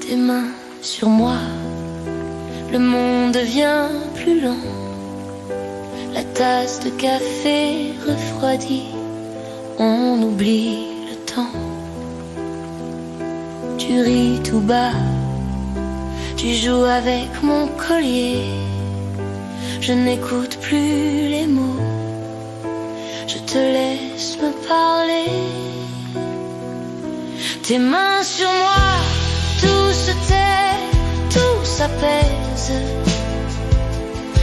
tes mains sur moi, le monde devient plus lent. La tasse de café refroidie, on oublie le temps. Tu ris tout bas, tu joues avec mon collier. Je n'écoute plus les mots, je te laisse me parler. Tes mains sur moi, tout se tait, tout s'apaise.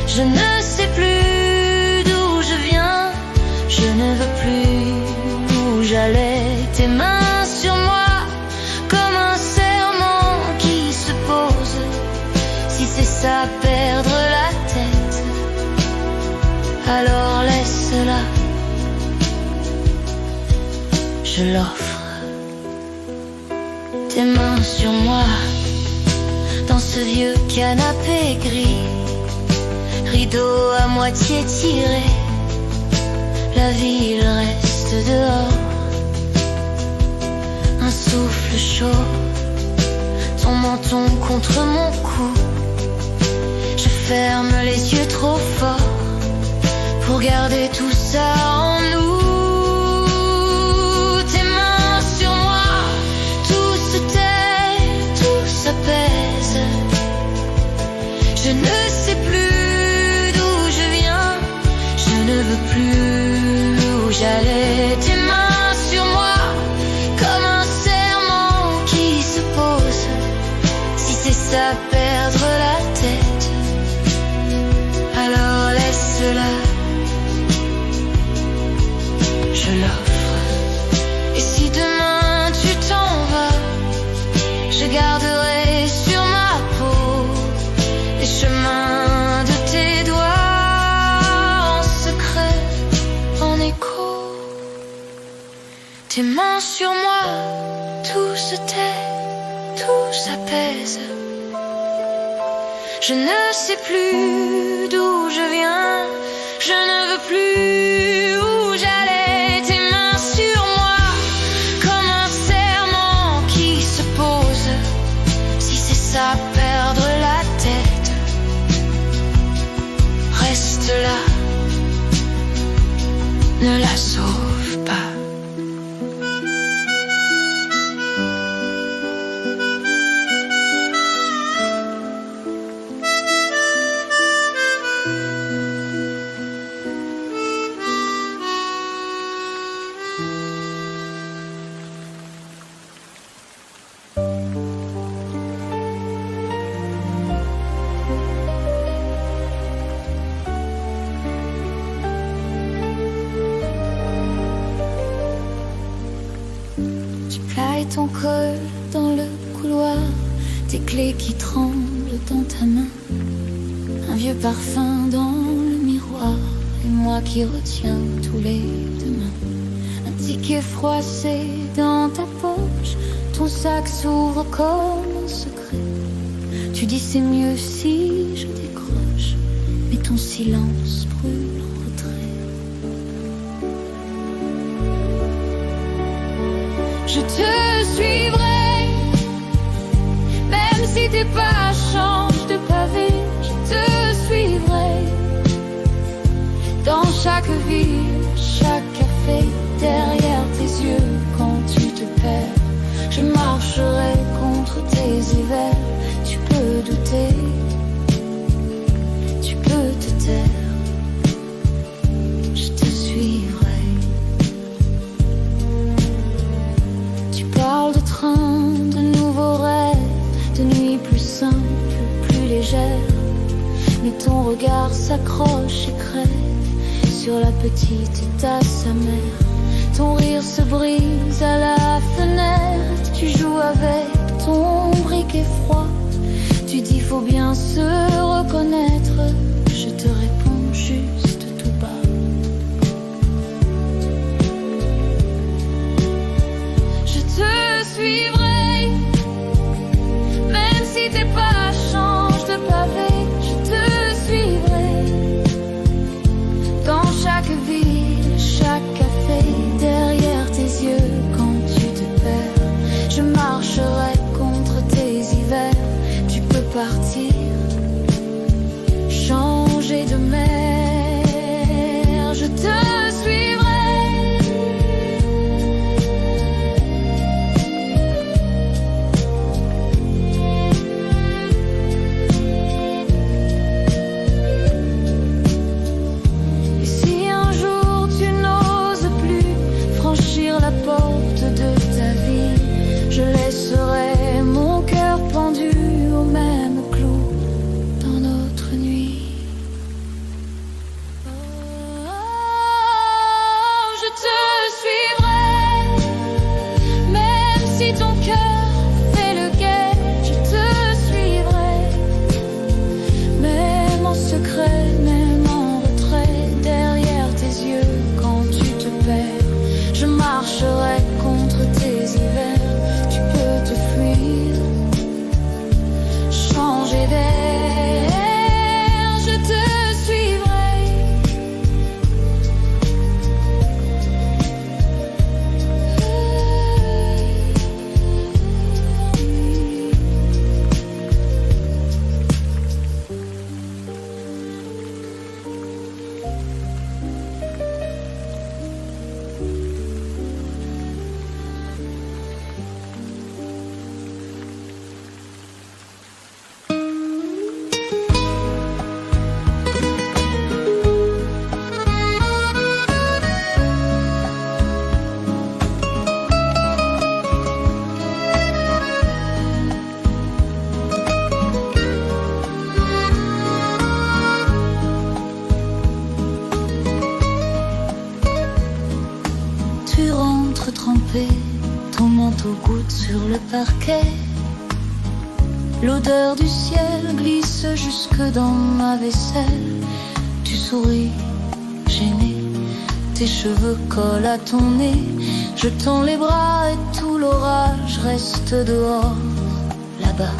Je ne sais plus d'où je viens, je ne veux plus où j'allais. Tes mains sur moi, comme un serment qui se pose. Si c'est ça, perdre la tête, alors laisse-la, je l'offre. Tes mains sur moi, dans ce vieux canapé gris, rideau à moitié tiré, la ville reste dehors. Un souffle chaud, ton menton contre mon cou. Je ferme les yeux trop fort pour garder tout ça en nous. Tes mains sur moi, tout se tait, tout s'apaise. Je ne sais plus d'où je viens, je ne veux plus où j'allais. Tes mains sur moi, comme un serment qui se pose. Si c'est ça, perdre la tête, alors laisse-la, je l'offre. Et si demain tu t'en vas, je garderai sur ma peau les chemins de tes doigts en secret, en écho. Tes mains sur moi, tout se tait, tout s'apaise. Je ne sais plus d'où je viens, je ne veux plus où j'allais. Tes mains sur moi, comme un serment qui se pose. Si c'est ça, perdre la tête, reste là, ne la sauve pas. Ton col dans le couloir, tes clés qui tremblent dans ta main, un vieux parfum dans le miroir, et moi qui retiens tous les demain. Un ticket froissé dans ta poche, ton sac s'ouvre comme un secret. Tu dis c'est mieux si je décroche, mais ton silence brûle en retrait. Je te suivrai, même si tes pas changent de pavé. Je te suivrai, dans chaque ville, chaque café, derrière tes yeux quand tu te perds. Je marcherai contre tes hivers, tu peux douter, tu peux te taire. Je te suivrai. Parle de train, de nouveaux rêves, de nuits plus simples, plus légères. Mais ton regard s'accroche et crève sur la petite tasse amère. Ton rire se brise à la fenêtre. Tu joues avec ton briquet froid. Tu dis faut bien se reconnaître. Je te réponds juste tout bas. Je suivrai, même si tes pas changent de pavé. Je te suivrai, dans chaque ville, chaque café, derrière tes yeux quand tu te perds. Je marcherai contre tes hivers. la porte de ta vie, je laisserai mon cœur pendu au même clou dans notre nuit. Oh, je te suivrai, même si ton cœur fait le guet, je te suivrai, même en secret, même en retrait, derrière tes yeux quand tu te perds. Je marcherai contre tes hivers, tu peux te fuir, changer d'air, je te suivrai. Tu rentres trempé, ton manteau goutte sur le parquet. L'odeur du ciel glisse jusque dans ma vaisselle. Tu souris, gêné, tes cheveux collent à ton nez. Je tends les bras et tout l'orage reste dehors, là-bas.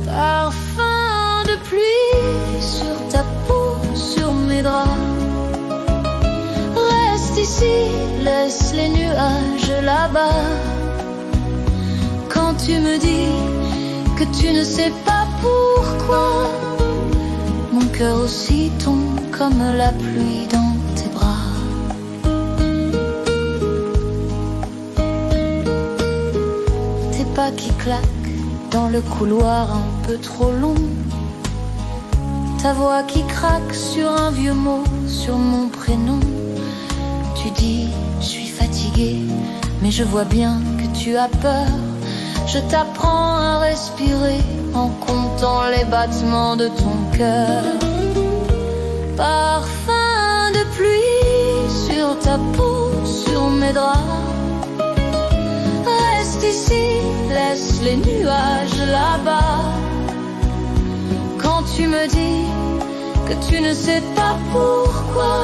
Parfum de pluie sur ta peau, sur mes draps. Reste ici, laisse les nuages là-bas. Quand tu me dis que tu ne sais pas pourquoi, mon cœur aussi tombe comme la pluie dans tes bras. Tes pas qui claquent dans le couloir un peu trop long, ta voix qui craque sur un vieux mot, sur mon prénom. Tu dis, je suis fatiguée, mais je vois bien que tu as peur. Je t'apprends à respirer en comptant les battements de ton cœur. Parfum de pluie sur ta peau, sur mes draps. Reste ici, laisse les nuages là-bas. Quand tu me dis que tu ne sais pas pourquoi,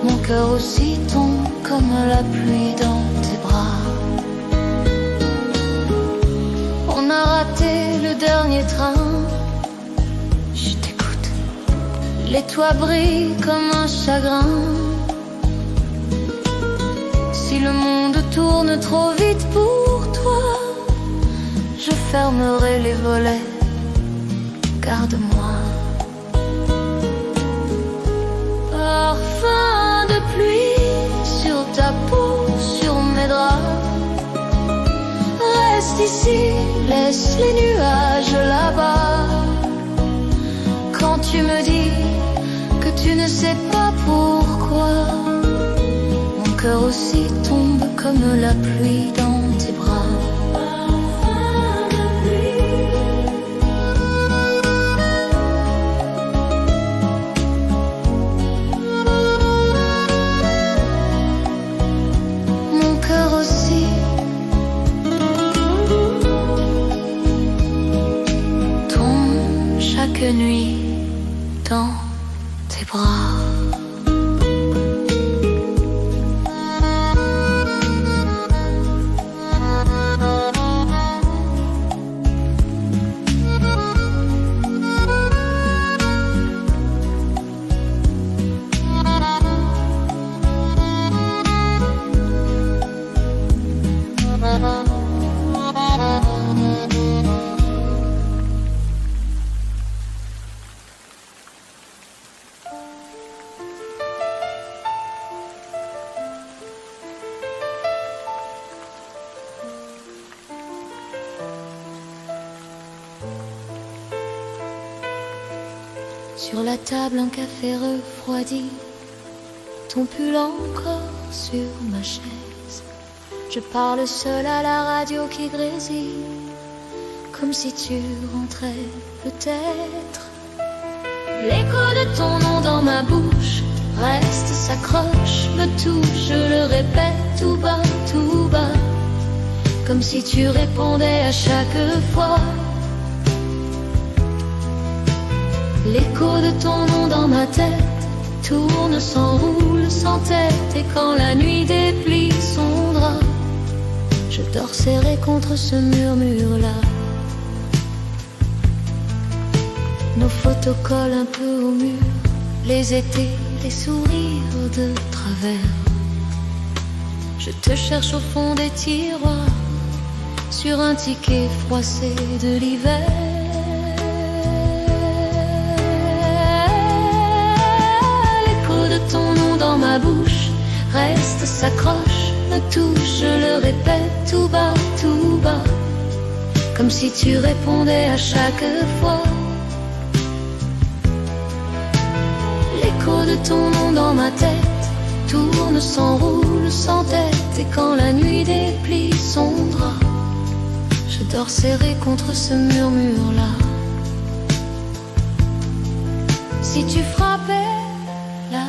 mon cœur aussi tombe comme la pluie dans tes bras. On a raté le dernier train, je t'écoute. Les toits brillent comme un chagrin. Si le monde tourne trop vite pour toi, je fermerai les volets, garde-moi. Parfum de pluie sur ta peau, sur mes draps. Reste ici, laisse les nuages là-bas. Quand tu me dis que tu ne sais pas pourquoi, mon cœur aussi tombe comme la pluie dans tes bras. Chaque nuit dans tes bras. Sur la table un café refroidi, ton pull encore sur ma chaise. Je parle seul à la radio qui grésille, comme si tu rentrais peut-être. L'écho de ton nom dans ma bouche reste, s'accroche, me touche, je le répète tout bas, comme si tu répondais à chaque fois. L'écho de ton nom dans ma tête tourne, s'enroule sans tête, et quand la nuit déplie son drap, je dors serré contre ce murmure-là. Nos photos collent un peu au mur, les étés, les sourires de travers. Je te cherche au fond des tiroirs, sur un ticket froissé de l'hiver. L'écho de ton nom dans ma bouche reste, s'accroche, me touche, je le répète tout bas, comme si tu répondais à chaque fois. L'écho de ton nom dans ma tête tourne, s'enroule sans tête, et quand la nuit déplie son drap, je dors serré contre ce murmure-là. Si tu frappais là,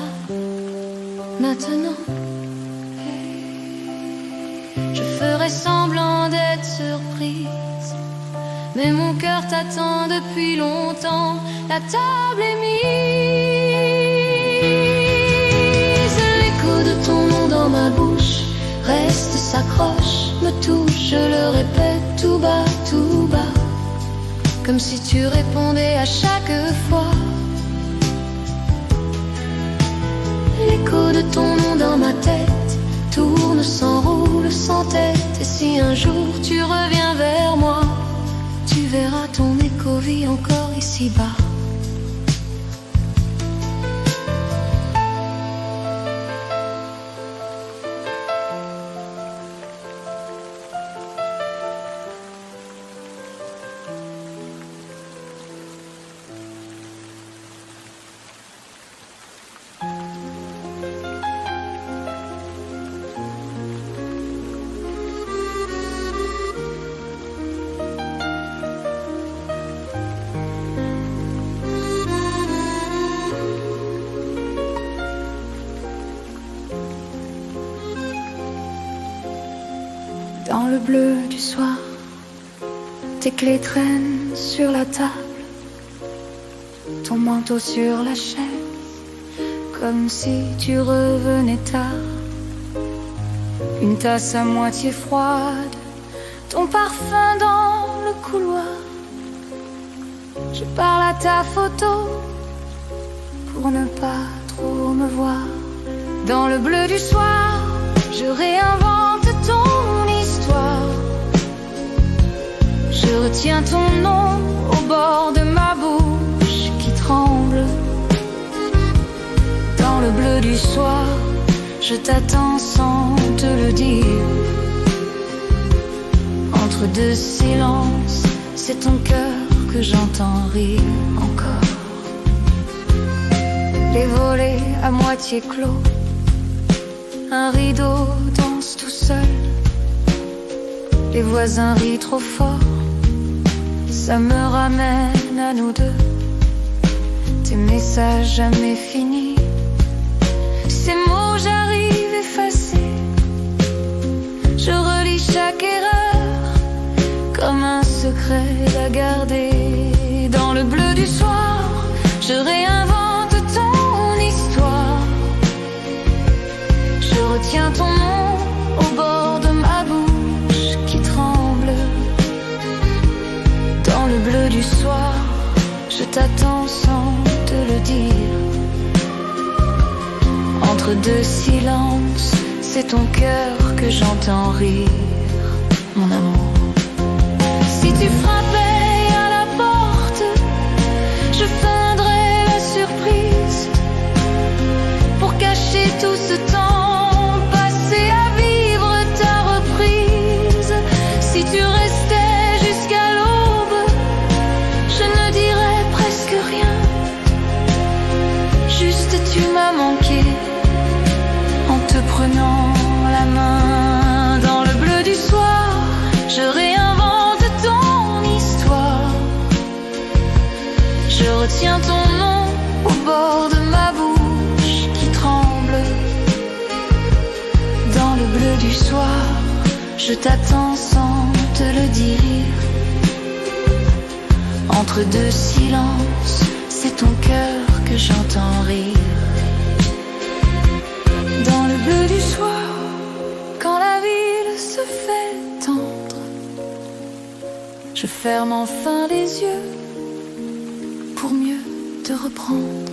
maintenant, je ferais semblant d'être surprise, mais mon cœur t'attend depuis longtemps, la table est mise. L'écho de ton nom dans ma bouche reste, s'accroche, me touche, je le répète tout bas, comme si tu répondais à chaque fois. L'écho de ton nom dans ma tête tourne, s'enroule sans tête, et si un jour tu reviens vers moi, tu verras ton écho vit encore ici-bas. Dans le bleu du soir, tes clés traînent sur la table, ton manteau sur la chaise, comme si tu revenais tard. Une tasse à moitié froide, ton parfum dans le couloir. Je parle à ta photo pour ne pas trop me voir. Dans le bleu du soir, je réinvente ton histoire. Je retiens ton nom au bord de ma bouche qui tremble. Dans le bleu du soir, je t'attends sans te le dire. Entre deux silences, c'est ton cœur que j'entends rire encore. Les volets à moitié clos, un rideau danse tout seul. Les voisins rient trop fort, ça me ramène à nous deux. Tes messages jamais finis, ces mots j'arrive effacés. Je relis chaque erreur comme un secret à garder. Dans le bleu du soir, je réinvente ton histoire. Je retiens ton nom au bord de ma bouche qui tremble. Dans le bleu du soir, je t'attends sans te le dire. Entre deux silences, c'est ton cœur que j'entends rire, mon amour. Si tu frappais à la porte, je feindrais la surprise pour cacher tout ce temps passé à vivre ta reprise. Si tu restais jusqu'à l'aube, je ne dirais presque rien. Juste tu m'as manqué, du soir, je t'attends sans te le dire. Entre deux silences, c'est ton cœur que j'entends rire. Dans le bleu du soir, quand la ville se fait tendre, je ferme enfin les yeux pour mieux te reprendre.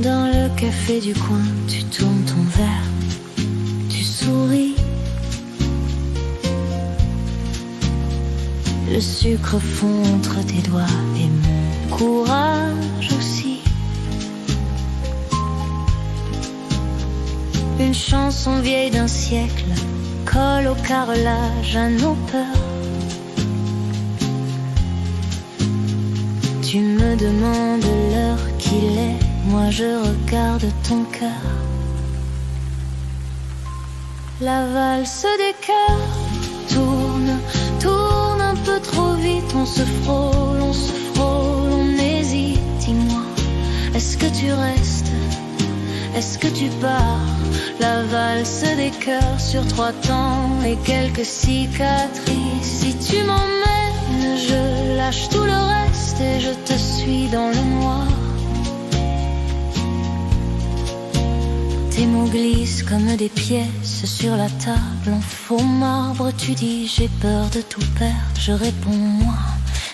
Dans le café du coin, tu tournes ton verre, tu souris. Le sucre fond entre tes doigts et mon courage aussi. Une chanson vieille d'un siècle colle au carrelage à nos peurs. Tu me demandes l'heure qu'il est, moi je regarde ton cœur. La valse des cœurs tourne, tourne un peu trop vite. On se frôle, on se frôle, on hésite. Dis-moi, est-ce que tu restes? Est-ce que tu pars? La valse des cœurs sur 3 temps et quelques cicatrices. Si tu m'emmènes, je lâche tout le reste et je te suis dans le noir. Tes mots glissent comme des pièces sur la table en faux marbre. Tu dis j'ai peur de tout perdre. Je réponds moi,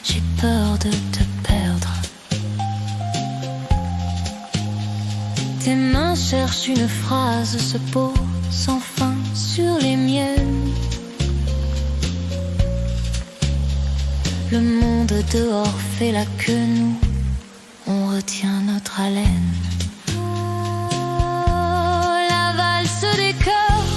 j'ai peur de te perdre. Tes mains cherchent une phrase, se posent enfin sur les miennes. Le monde dehors fait la queue, nous, on retient notre haleine. Des cœurs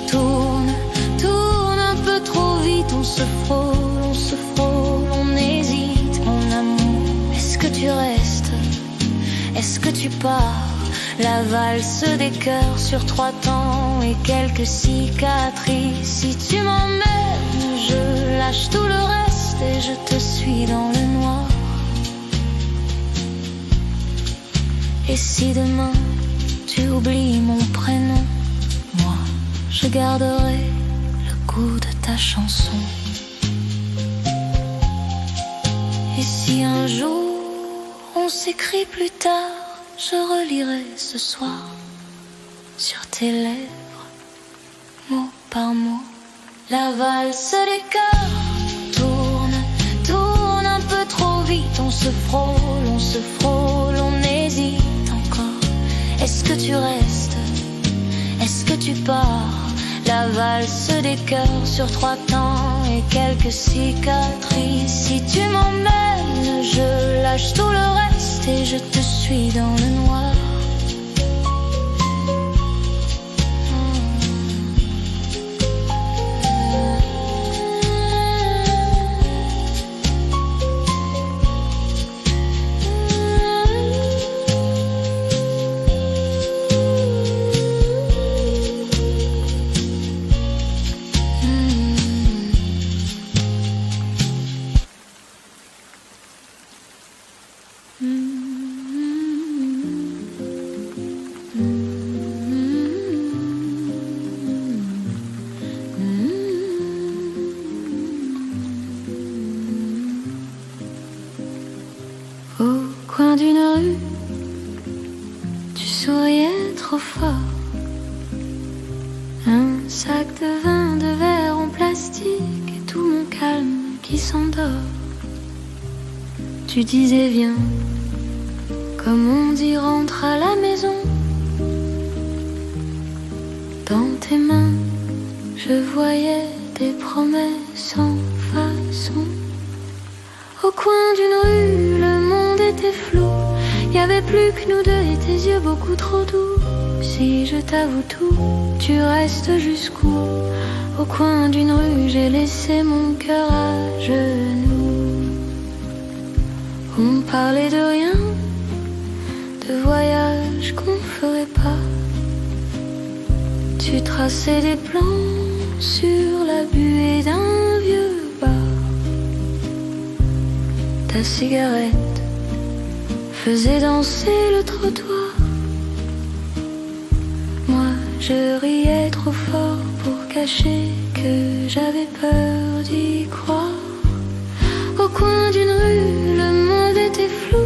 tourne, tourne un peu trop vite. On se frôle, on se frôle, on hésite. Mon amour, est-ce que tu restes? Est-ce que tu pars? La valse des cœurs sur 3 temps et quelques cicatrices. Si tu m'emmènes, je lâche tout le reste et je te suis dans le noir. Et si demain tu oublies mon prénom, moi, je garderai le goût de ta chanson. Et si un jour on s'écrit plus tard, je relirai ce soir sur tes lèvres, mot par mot, la valse des cœurs tourne, tourne un peu trop vite. On se frôle, on se frôle, on hésite encore. Est-ce que tu restes? Est-ce que tu pars? La valse des cœurs sur 3 temps et quelques cicatrices. Si tu m'emmènes, je lâche tout le reste et je te suis dans le noir. Au coin d'une rue, tu souriais trop fort. Un sac de vin, de verre en plastique et tout mon calme qui s'endort. Tu disais viens, comme on dit rentre à la maison. voyais des promesses sans façon. Au coin d'une rue, le monde était flou. Y avait plus que nous deux et tes yeux beaucoup trop doux. Si je t'avoue tout, tu restes jusqu'où? Au coin d'une rue, j'ai laissé mon cœur à genoux. On parlait de rien, de voyages qu'on ferait pas. Tu traçais des plans sur la buée d'un vieux bar. Ta cigarette faisait danser le trottoir. Moi, je riais trop fort pour cacher que j'avais peur d'y croire. Au coin d'une rue, le monde était flou.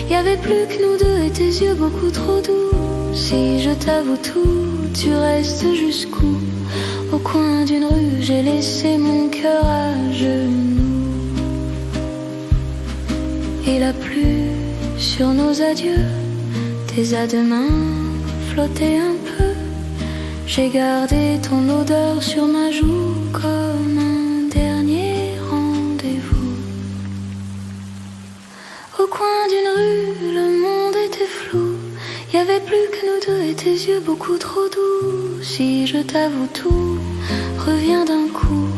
Y avait plus que nous deux et tes yeux beaucoup trop doux. Si je t'avoue tout, tu restes jusqu'où? Au coin d'une rue, j'ai laissé mon cœur à genoux. Il a plu sur nos adieux, tes à deux mains flottaient un peu. J'ai gardé ton odeur sur ma joue comme un dernier rendez-vous. Au coin d'une rue, le monde était flou. Y avait plus que nous deux et tes yeux beaucoup trop doux. Si je t'avoue tout, reviens d'un coup.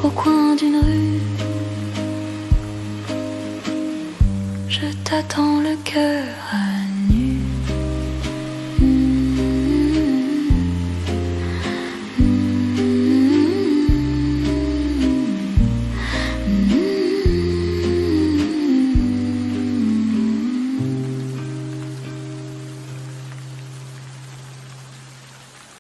Au coin d'une rue, je t'attends le cœur à